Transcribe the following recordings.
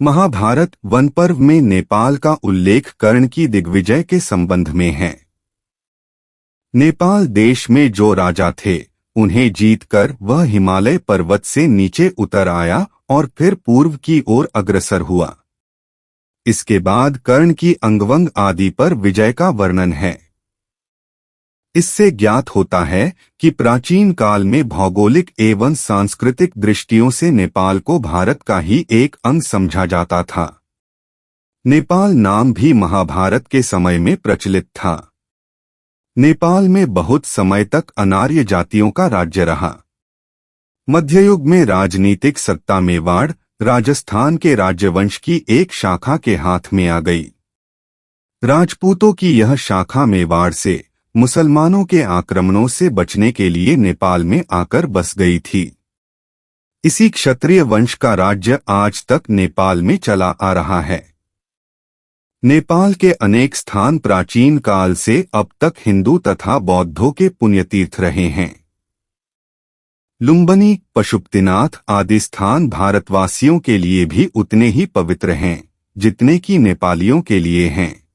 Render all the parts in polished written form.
Mahabharat one पर्व में नेपाल का उल्लेख कर्ण की दिग्विजय के संबंध में है। नेपाल देश में जो राजा थे उन्हें जीतकर वह हिमालय पर्वत से नीचे उतर आया और फिर पूर्व की ओर अग्रसर हुआ। इसके बाद कर्ण की अंगवंग आदि पर विजय का वर्णन है। इससे ज्ञात होता है कि प्राचीन काल में भौगोलिक एवं सांस्कृतिक दृष्टियों से नेपाल को भारत का ही एक अंग समझा जाता था। नेपाल नाम भी महाभारत के समय में प्रचलित था। नेपाल में बहुत समय तक अनार्य जातियों का राज्य रहा। मध्ययुग में राजनीतिक सत्ता मेवाड़, राजस्थान के राज्यवंश की एक शाखा के हाथ में आ गई। राजपूतों की यह शाखा मेवाड़ से मुसलमानों के आक्रमणों से बचने के लिए नेपाल में आकर बस गई थी। इसी क्षत्रिय वंश का राज्य आज तक नेपाल में चला आ रहा है। नेपाल के अनेक स्थान प्राचीन काल से अब तक हिंदू तथा बौद्धों के पुण्यतीर्थ रहे हैं। लुम्बिनी, पशुपतिनाथ आदि स्थान भारतवासियों के लिए भी उतने ही पवित्र हैं जितने कि नेपालियों के लिए हैं।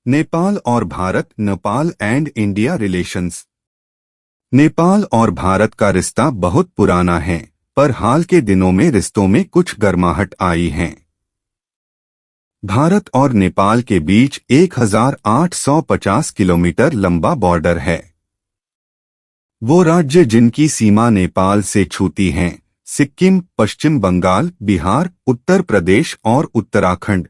नेपाल और Bharat, Nepal and India relations. Nepal और भारत का रिश्ता बहुत पुराना है, पर हाल के दिनों में रिश्तों में कुछ गर्माहट आई है। भारत और नेपाल के बीच 1850 किलोमीटर लंबा बॉर्डर है। वो राज्य जिनकी सीमा नेपाल से छूती हैं, सिक्किम, पश्चिम बंगाल, बिहार, उत्तर प्रदेश और उत्तराखंड।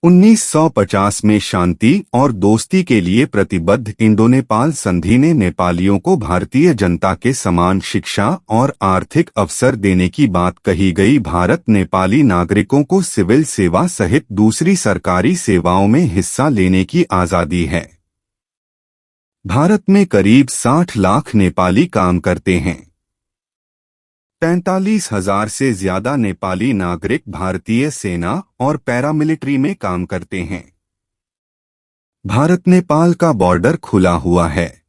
1950 में शांति और दोस्ती के लिए प्रतिबद्ध इंडो-नेपाल संधि ने नेपालियों को भारतीय जनता के समान शिक्षा और आर्थिक अवसर देने की बात कही गई। भारत नेपाली नागरिकों को सिविल सेवा सहित दूसरी सरकारी सेवाओं में हिस्सा लेने की आज़ादी है। भारत में करीब 60 लाख नेपाली काम करते हैं। 45,000 से ज्यादा नेपाली नागरिक भारतीय सेना और पैरामिलिट्री में काम करते हैं। भारत नेपाल का बॉर्डर खुला हुआ है।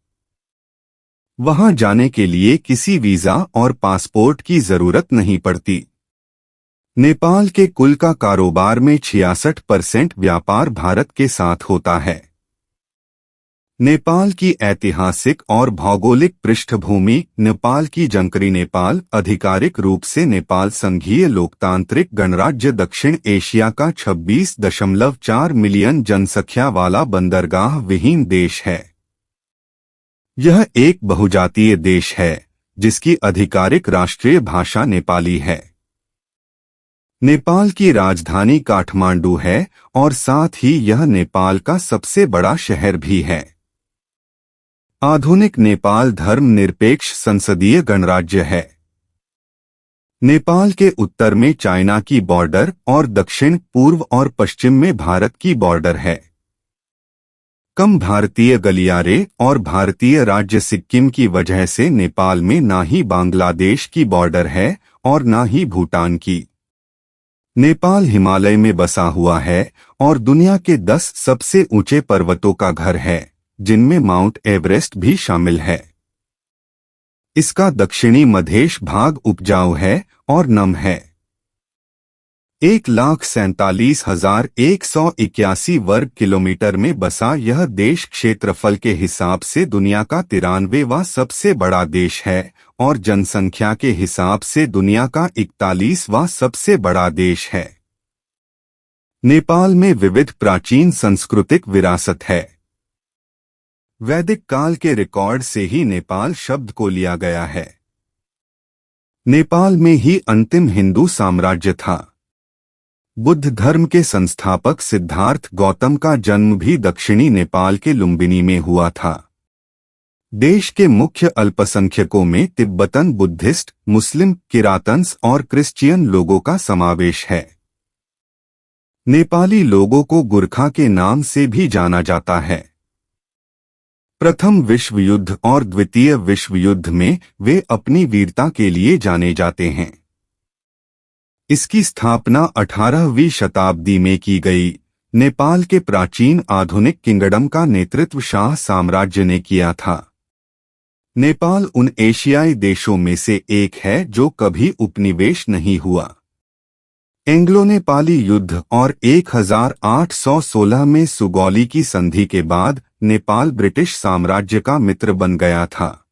वहां जाने के लिए किसी वीजा और पासपोर्ट की जरूरत नहीं पड़ती। नेपाल के कुल का कारोबार में 66% व्यापार भारत के साथ होता है। नेपाल की ऐतिहासिक और भौगोलिक पृष्ठभूमि। नेपाल की जनकरी नेपाल आधिकारिक रूप से नेपाल संघीय लोकतांत्रिक गणराज्य दक्षिण एशिया का 26.4 मिलियन जनसंख्या वाला बंदरगाह विहीन देश है। यह एक बहुजातीय देश है जिसकी आधिकारिक राष्ट्रीय भाषा नेपाली है। नेपाल की राजधानी काठमांडू है और साथ ही यह नेपाल का सबसे बड़ा शहर भी है। आधुनिक नेपाल धर्मनिरपेक्ष संसदीय गणराज्य है। नेपाल के उत्तर में चाइना की बॉर्डर और दक्षिण, पूर्व और पश्चिम में भारत की बॉर्डर है। कम भारतीय गलियारे और भारतीय राज्य सिक्किम की वजह से नेपाल में ना ही बांग्लादेश की बॉर्डर है और ना ही भूटान की। नेपाल हिमालय में बसा हुआ है और दुनिया के 10 सबसे ऊंचे पर्वतों का घर है, जिनमें माउंट एवरेस्ट भी शामिल है। इसका दक्षिणी मधेश भाग उपजाऊ है और नम है। 1,47,181 वर्ग किलोमीटर में बसा यह देश क्षेत्रफल के हिसाब से दुनिया का 93वां सबसे बड़ा देश है और जनसंख्या के हिसाब से दुनिया का 41वां सबसे बड़ा देश है। नेपाल में विविध प्राचीन सांस्कृतिक विरासत है। वैदिक काल के रिकॉर्ड से ही नेपाल शब्द को लिया गया है। नेपाल में ही अंतिम हिंदू साम्राज्य था। बुद्ध धर्म के संस्थापक सिद्धार्थ गौतम का जन्म भी दक्षिणी नेपाल के लुम्बिनी में हुआ था। देश के मुख्य अल्पसंख्यकों में तिब्बतन बुद्धिस्ट, मुस्लिम, किरातन्स और क्रिश्चियन लोगों का समावेश है। नेपाली लोगों को गुरखा के नाम से भी जाना जाता है। प्रथम विश्व युद्ध और द्वितीय विश्व युद्ध में वे अपनी वीरता के लिए जाने जाते हैं। इसकी स्थापना 18वीं शताब्दी में की गई। नेपाल के प्राचीन आधुनिक किंगडम का नेतृत्व शाह साम्राज्य ने किया था। नेपाल उन एशियाई देशों में से एक है जो कभी उपनिवेश नहीं हुआ। एंग्लो नेपाली युद्ध और 1816 में सुगौली की संधि के बाद नेपाल ब्रिटिश साम्राज्य का मित्र बन गया था।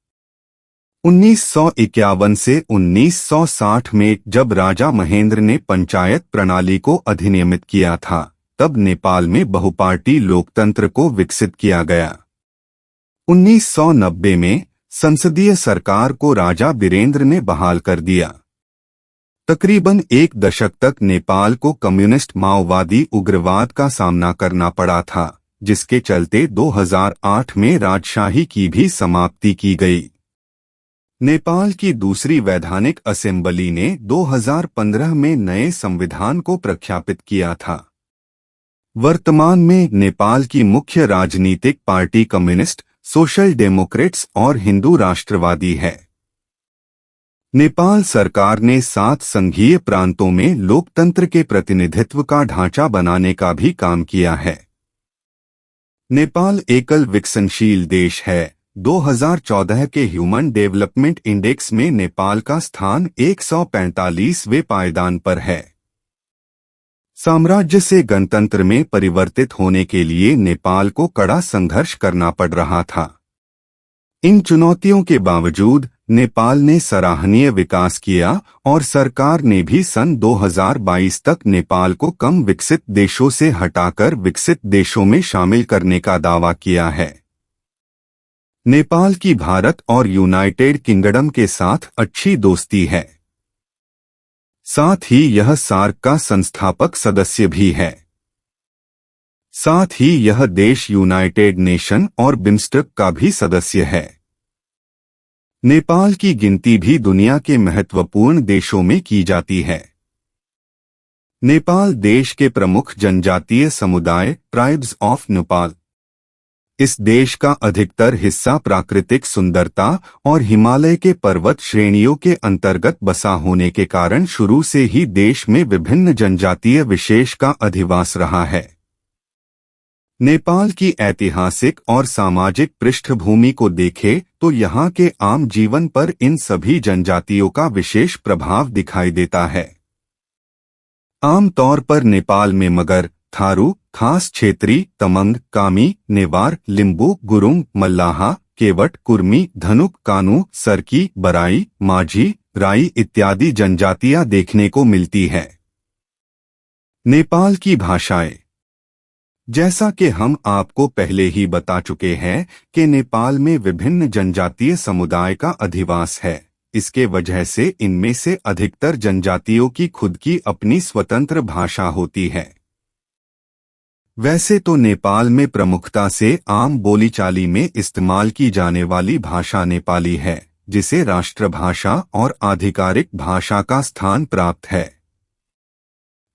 1951 से 1960 में जब राजा महेंद्र ने पंचायत प्रणाली को अधिनियमित किया था, तब नेपाल में बहुपार्टी लोकतंत्र को विकसित किया गया। 1990 में संसदीय सरकार को राजा बीरेंद्र ने बहाल कर दिया। तकरीबन एक दशक तक नेपाल को कम्युनिस्ट माओवादी उग्रवाद का सामना करना पड़ा था, जिसके चलते 2008 में राजशाही की भी समाप्ति की गई। नेपाल की दूसरी वैधानिक असेंबली ने 2015 में नए संविधान को प्रख्यापित किया था। वर्तमान में नेपाल की मुख्य राजनीतिक पार्टी कम्युनिस्ट, सोशल डेमोक्रेट्स और हिंदू राष्ट्रवादी है। नेपाल सरकार ने 7 संघीय प्रांतों में लोकतंत्र के प्रतिनिधित्व का ढांचा बनाने का भी काम किया है। नेपाल एकल विकसनशील देश है। 2014 के ह्यूमन डेवलपमेंट इंडेक्स में नेपाल का स्थान 145वें पायदान पर है। साम्राज्य से गणतंत्र में परिवर्तित होने के लिए नेपाल को कड़ा संघर्ष करना पड़ रहा था। इन चुनौतियों के बावजूद नेपाल ने सराहनीय विकास किया और सरकार ने भी सन 2022 तक नेपाल को कम विकसित देशों से हटाकर विकसित देशों में शामिल करने का दावा किया है। नेपाल की भारत और यूनाइटेड किंगडम के साथ अच्छी दोस्ती है। साथ ही यह सार्क का संस्थापक सदस्य भी है। साथ ही यह देश यूनाइटेड नेशन और बिम्स्टेक का भी सदस्य है। नेपाल की गिनती भी दुनिया के महत्वपूर्ण देशों में की जाती है। नेपाल देश के प्रमुख जनजातीय समुदाय ट्राइब्स ऑफ नेपाल। इस देश का अधिकतर हिस्सा प्राकृतिक सुंदरता और हिमालय के पर्वत श्रेणियों के अंतर्गत बसा होने के कारण शुरू से ही देश में विभिन्न जनजातीय विशेष का अधिवास रहा है। नेपाल की ऐतिहासिक और सामाजिक पृष्ठभूमि को देखें तो यहाँ के आम जीवन पर इन सभी जनजातियों का विशेष प्रभाव दिखाई देता है। आम तौर पर नेपाल में मगर, थारू, खास क्षेत्री, तमंग, कामी, नेवार, लिम्बू, गुरुंग, मल्लाहा, केवट, कुर्मी, धनुक, कानू, सरकी, बराई, माझी, राई इत्यादि जनजातियां देखने को मिलती है। नेपाल की भाषाएं। जैसा कि हम आपको पहले ही बता चुके हैं कि नेपाल में विभिन्न जनजातीय समुदाय का अधिवास है। इसके वजह से इनमें से अधिकतर जनजातियों की खुद की अपनी स्वतंत्र भाषा होती है। वैसे तो नेपाल में प्रमुखता से आम बोलीचाली में इस्तेमाल की जाने वाली भाषा नेपाली है, जिसे राष्ट्रभाषा और आधिकारिक भाषा का स्थान प्राप्त है।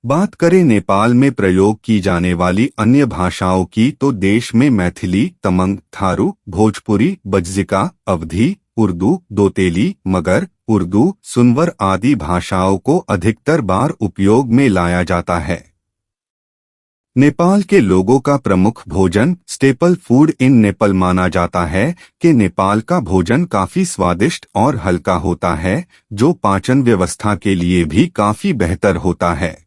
बात करें नेपाल में प्रयोग की जाने वाली अन्य भाषाओं की तो देश में मैथिली, तमंग, थारू, भोजपुरी, बज्जिका, अवधी, उर्दू, दोतेली, मगर, उर्दू, सुनवर आदि भाषाओं को अधिकतर बार उपयोग में लाया जाता है। नेपाल के लोगों का प्रमुख भोजन स्टेपल फूड इन नेपाल माना जाता है कि नेपाल का भोजन काफी स्वादिष्ट और हल्का होता है, जो पाचन व्यवस्था के लिए भी काफी बेहतर होता है।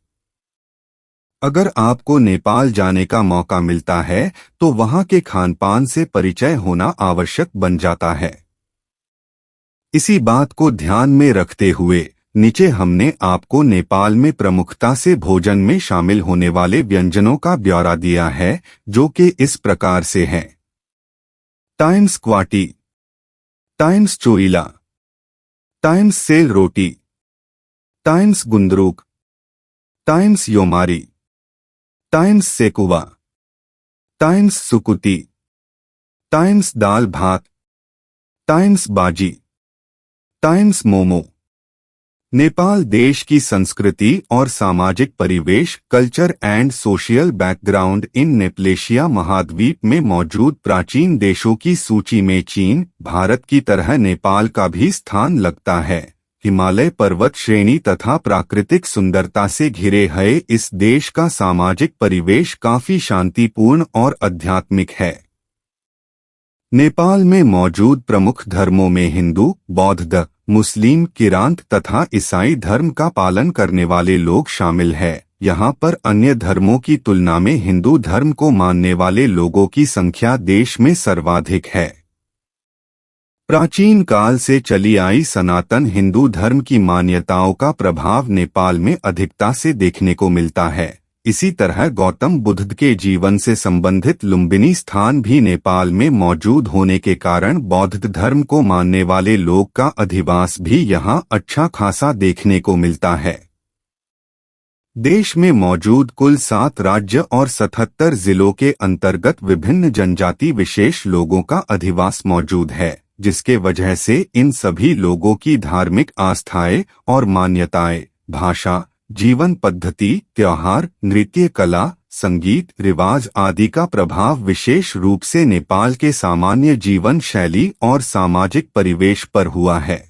अगर आपको नेपाल जाने का मौका मिलता है तो वहां के खानपान से परिचय होना आवश्यक बन जाता है। इसी बात को ध्यान में रखते हुए नीचे हमने आपको नेपाल में प्रमुखता से भोजन में शामिल होने वाले व्यंजनों का ब्यौरा दिया है, जो कि इस प्रकार से हैं। Times kwati, times choila, times sel roti, times gundruk, times yomari, times sekuwa, times sukuti, times दाल भात, टाइम्स बाजी, टाइम्स मोमो। नेपाल देश की संस्कृति और सामाजिक परिवेश culture and social background in नेपलेशिया महाद्वीप में मौजूद प्राचीन देशों की सूची में चीन, भारत की तरह नेपाल का भी स्थान लगता है। हिमालय पर्वत श्रेणी तथा प्राकृतिक सुंदरता से घिरे हुए इस देश का सामाजिक परिवेश काफी शांतिपूर्ण और आध्यात्मिक है। नेपाल में मौजूद प्रमुख धर्मों में हिंदू, बौद्ध, मुस्लिम, किरांत तथा ईसाई धर्म का पालन करने वाले लोग शामिल हैं। यहाँ पर अन्य धर्मों की तुलना में हिंदू धर्म को मानने वाले लोगों की संख्या देश में सर्वाधिक है। प्राचीन काल से चली आई सनातन हिंदू धर्म की मान्यताओं का प्रभाव नेपाल में अधिकता से देखने को मिलता है। इसी तरह गौतम बुद्ध के जीवन से संबंधित लुम्बिनी स्थान भी नेपाल में मौजूद होने के कारण बौद्ध धर्म को मानने वाले लोग का अधिवास भी यहाँ अच्छा खासा देखने को मिलता है। देश में मौजूद कुल 7 राज्य और 77 जिलों के अंतर्गत विभिन्न जनजाति विशेष लोगों का अधिवास मौजूद है, जिसके वजह से इन सभी लोगों की धार्मिक आस्थाएं और मान्यताएं, भाषा, जीवन पद्धति, त्योहार, नृत्य कला, संगीत, रिवाज आदि का प्रभाव विशेष रूप से नेपाल के सामान्य जीवन शैली और सामाजिक परिवेश पर हुआ है।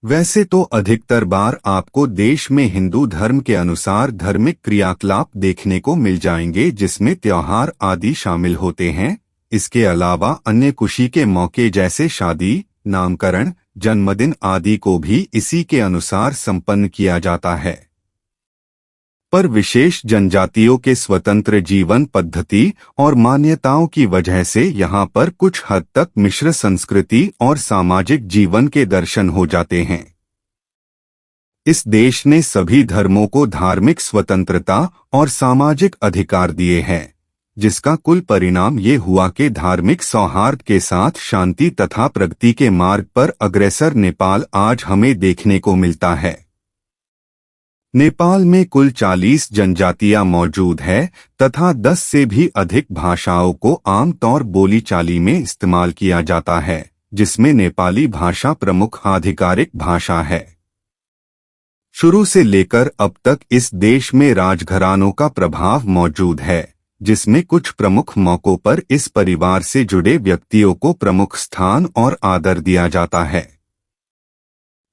वैसे तो अधिकतर बार आपको देश में हिंदू धर्म के अनुसार धार्मिक क्रियाकलाप देखने को मिल जाएंगे, जिसमें त्योहार आदि शामिल होते हैं। इसके अलावा अन्य खुशी के मौके जैसे शादी, नामकरण, जन्मदिन आदि को भी इसी के अनुसार संपन्न किया जाता है। पर विशेष जनजातियों के स्वतंत्र जीवन पद्धति और मान्यताओं की वजह से यहाँ पर कुछ हद तक मिश्र संस्कृति और सामाजिक जीवन के दर्शन हो जाते हैं। इस देश ने सभी धर्मों को धार्मिक स्वतंत्रता और सामाजिक अधिकार दिए हैं, जिसका कुल परिणाम ये हुआ कि धार्मिक सौहार्द के साथ शांति तथा प्रगति के मार्ग पर अग्रसर नेपाल आज हमें देखने को मिलता है। नेपाल में कुल 40 जनजातियां मौजूद है तथा 10 से भी अधिक भाषाओं को आमतौर बोलीचाली में इस्तेमाल किया जाता है, जिसमें नेपाली भाषा प्रमुख आधिकारिक भाषा है। शुरू से लेकर अब तक इस देश में राजघरानों का प्रभाव मौजूद है, जिसमें कुछ प्रमुख मौकों पर इस परिवार से जुड़े व्यक्तियों को प्रमुख स्थान और आदर दिया जाता है।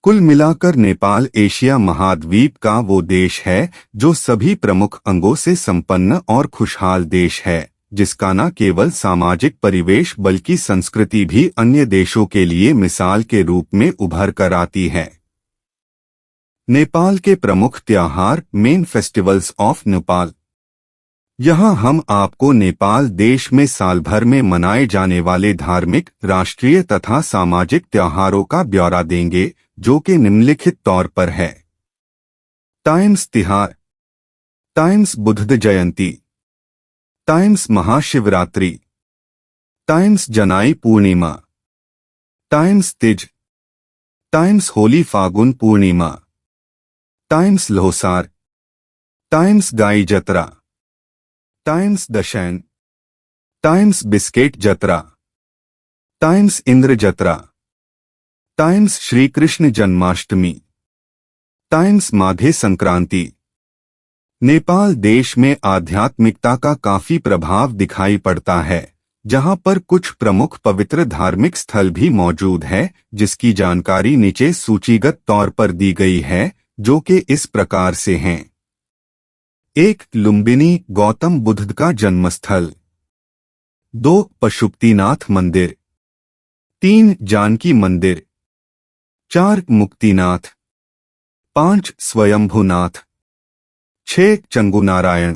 कुल मिलाकर नेपाल एशिया महाद्वीप का वो देश है जो सभी प्रमुख अंगों से संपन्न और खुशहाल देश है, जिसका न केवल सामाजिक परिवेश बल्कि संस्कृति भी अन्य देशों के लिए मिसाल के रूप में उभर कर आती है। नेपाल के प्रमुख त्योहार, मेन फेस्टिवल्स ऑफ नेपाल। यहाँ हम आपको नेपाल देश में साल भर में मनाए जाने वाले धार्मिक, राष्ट्रीय तथा सामाजिक त्योहारों का ब्यौरा देंगे, जो कि निम्नलिखित तौर पर है। टाइम्स तिहार, times Buddha Jayanti, times Mahashivratri, times जनाई पूर्णिमा, टाइम्स तिज, टाइम्स होली फागुन पूर्णिमा, टाइम्स लोसार, टाइम्स गाई जतरा, टाइम्स दशैन, टाइम्स बिस्केट जतरा, टाइम्स इंद्र जतरा, टाइम्स श्री कृष्ण जन्माष्टमी, टाइम्स माघे संक्रांति। नेपाल देश में आध्यात्मिकता का काफी प्रभाव दिखाई पड़ता है, जहां पर कुछ प्रमुख पवित्र धार्मिक स्थल भी मौजूद है, जिसकी जानकारी नीचे सूचीगत तौर पर दी गई है, जो कि इस प्रकार से हैं। 1. लुम्बिनी, गौतम बुद्ध का जन्मस्थल। 2. पशुपतिनाथ मंदिर। 3. जानकी मंदिर। 4. मुक्तिनाथ। 5. स्वयंभूनाथ। 6. चंगुनारायण।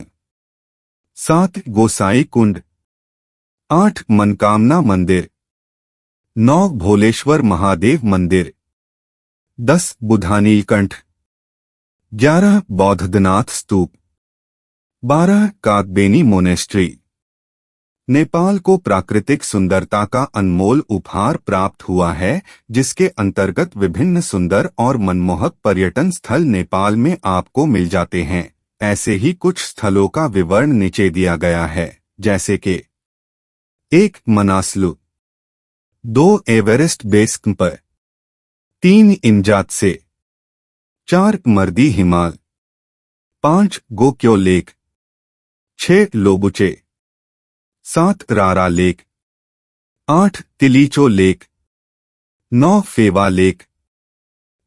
7. गोसाई कुंड। 8. मनकामना मंदिर। 9. भोलेश्वर महादेव मंदिर। 10. बुधानीलकंठ। 11. बौद्धनाथ स्तूप। 12. कात्बेनी मोनेस्ट्री। नेपाल को प्राकृतिक सुंदरता का अनमोल उपहार प्राप्त हुआ है, जिसके अंतर्गत विभिन्न सुंदर और मनमोहक पर्यटन स्थल नेपाल में आपको मिल जाते हैं। ऐसे ही कुछ स्थलों का विवरण नीचे दिया गया है, जैसे कि 1. Manaslu. 2. Everest Base Camp. 3. Imja Tse. 4. Mardi Himal. 5. Gokyo Lake. 6. Lobuche. 7. Rara Lake. 8. Tilicho Lake. 9. Phewa Lake.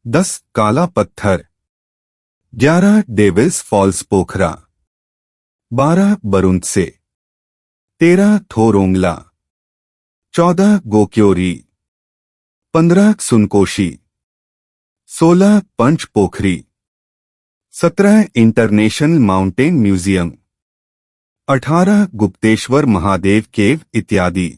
10. Kala Patthar. 11. Devil's Falls Pokhara. 12. Baruntse. 13. Thorong La. 14. Gokyo Ri. 15 Sunkoshi, 16 Panch Pokhari, 17 International Mountain Museum, 18 Gupteshwar Mahadev cave इत्यादि।